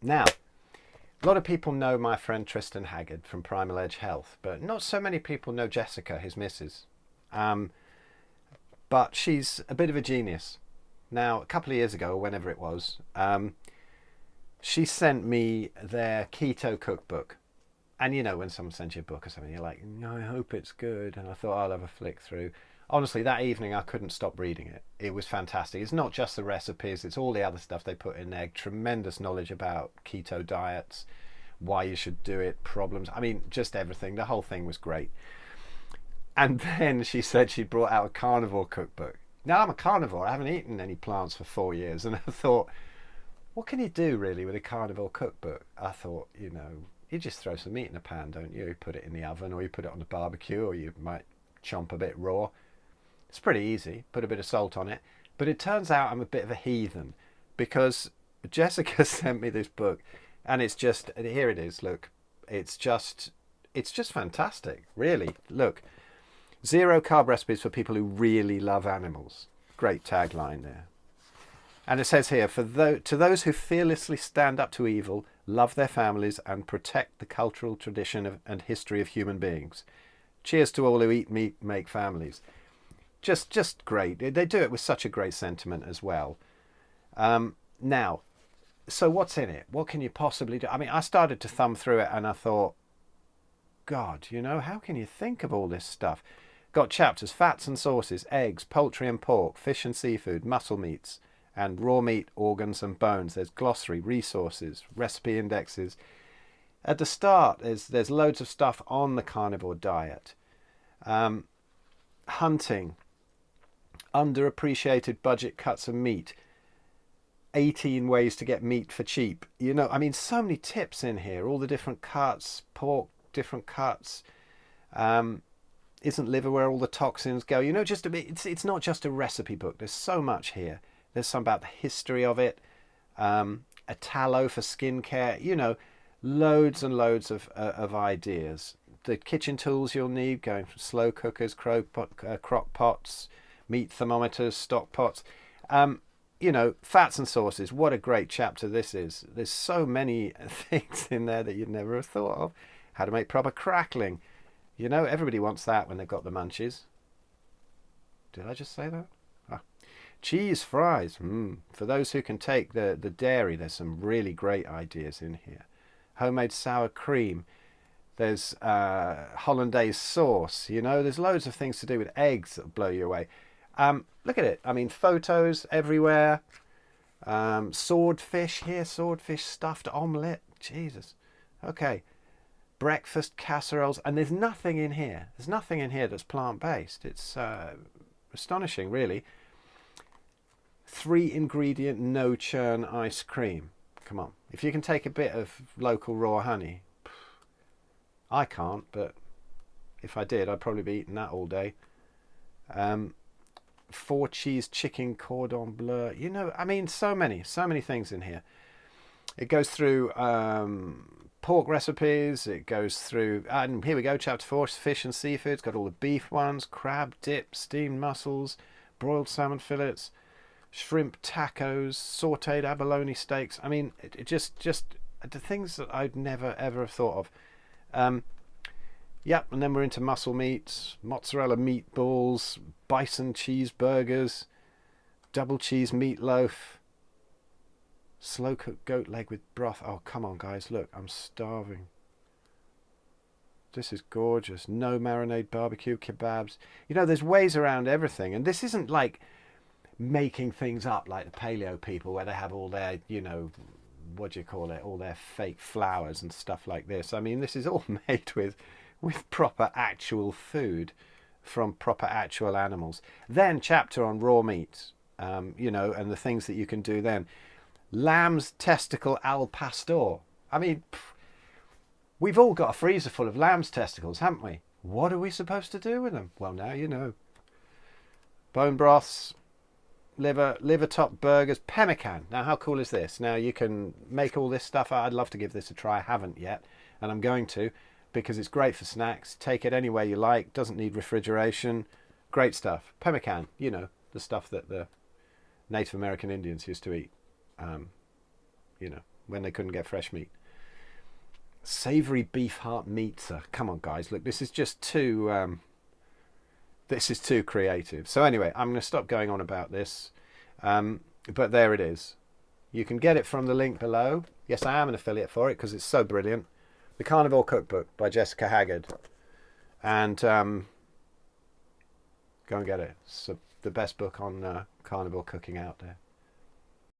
Now, a lot of people know my friend Tristan Haggard from Primal Edge Health, but not so many people know Jessica, his missus. But she's a bit of a genius. Now, a couple of years ago, or whenever it was, she sent me their keto cookbook. And you know, when someone sends you a book or something, you're like, I hope it's good. And I thought I'll have a flick through. Honestly, that evening I couldn't stop reading it. It was fantastic. It's not just the recipes, it's all the other stuff they put in there. Tremendous knowledge about keto diets, why you should do it, problems. I mean, just everything. The whole thing was great. And then she said she brought out a carnivore cookbook. Now, I'm a carnivore. I haven't eaten any plants for 4 years. And I thought, what can you do really with a carnivore cookbook? I thought, you just throw some meat in a pan, don't you? You put it in the oven, or you put it on the barbecue, or you might chomp a bit raw. It's pretty easy. Put a bit of salt on it. But it turns out I'm a bit of a heathen, because Jessica sent me this book, and it's just, here it is, look. It's just fantastic, really. Look, 0 carb recipes for people who really love animals. Great tagline there. And it says here, to those who fearlessly stand up to evil, love their families, and protect the cultural tradition and history of human beings. Cheers to all who eat meat, make families. Just great. They do it with such a great sentiment as well. Now, so what's in it? What can you possibly do? I mean, I started to thumb through it and I thought, God, how can you think of all this stuff? Got chapters, fats and sauces, eggs, poultry and pork, fish and seafood, muscle meats, and raw meat, organs and bones. There's glossary, resources, recipe indexes. At the start, there's loads of stuff on the carnivore diet. Hunting, underappreciated budget cuts of meat, 18 ways to get meat for cheap. I mean, so many tips in here, all the different cuts, pork, different cuts. Isn't liver where all the toxins go? Just a bit, it's not just a recipe book. There's so much here. There's some about the history of it, a tallow for skincare, loads and loads of ideas. The kitchen tools you'll need, going from slow cookers, crock pots, meat thermometers, stock pots. Fats and sauces. What a great chapter this is. There's so many things in there that you'd never have thought of. How to make proper crackling. Everybody wants that when they've got the munchies. Did I just say that? Cheese fries. For those who can take the dairy, there's some really great ideas in here. Homemade sour cream. There's hollandaise sauce. There's loads of things to do with eggs that'll blow you away. Look at it. I mean, photos everywhere. Swordfish here. Swordfish stuffed omelette. Jesus. Okay. Breakfast casseroles. And there's nothing in here. There's nothing in here that's plant-based. It's astonishing, really. 3-ingredient, no-churn ice cream. Come on. If you can take a bit of local raw honey. I can't, but if I did, I'd probably be eating that all day. 4-cheese chicken cordon bleu. I mean, so many things in here. It goes through pork recipes. It goes through, and here we go, chapter 4, fish and seafood. It's got all the beef ones, crab dip, steamed mussels, broiled salmon fillets, shrimp tacos, sautéed abalone steaks. I mean, it just the things that I'd never ever have thought of. Yep, and then we're into muscle meats, mozzarella meatballs, bison cheeseburgers, double cheese meatloaf, slow cooked goat leg with broth. Oh, come on, guys, look, I'm starving. This is gorgeous. No marinade barbecue kebabs. There's ways around everything, and this isn't like making things up like the paleo people where they have all their, what do you call it, all their fake flowers and stuff like this. I mean, this is all made with proper actual food from proper actual animals. Then chapter on raw meats, and the things that you can do then. Lamb's testicle al pastor. I mean, we've all got a freezer full of lamb's testicles, haven't we? What are we supposed to do with them? Well, now you know. Bone broths, liver top burgers, pemmican. Now, how cool is this? Now, you can make all this stuff. I'd love to give this a try. I haven't yet, and I'm going to, because it's great for snacks. Take it anywhere you like. Doesn't need refrigeration. Great stuff. Pemmican, the stuff that the Native American Indians used to eat. when they couldn't get fresh meat. Savoury beef heart meatzer. Come on, guys. Look, this is just too... this is too creative. So anyway, I'm going to stop going on about this. But there it is. You can get it from the link below. Yes, I am an affiliate for it because it's so brilliant. The Carnivore Cookbook by Jessica Haggard. And go and get it. It's the best book on carnivore cooking out there.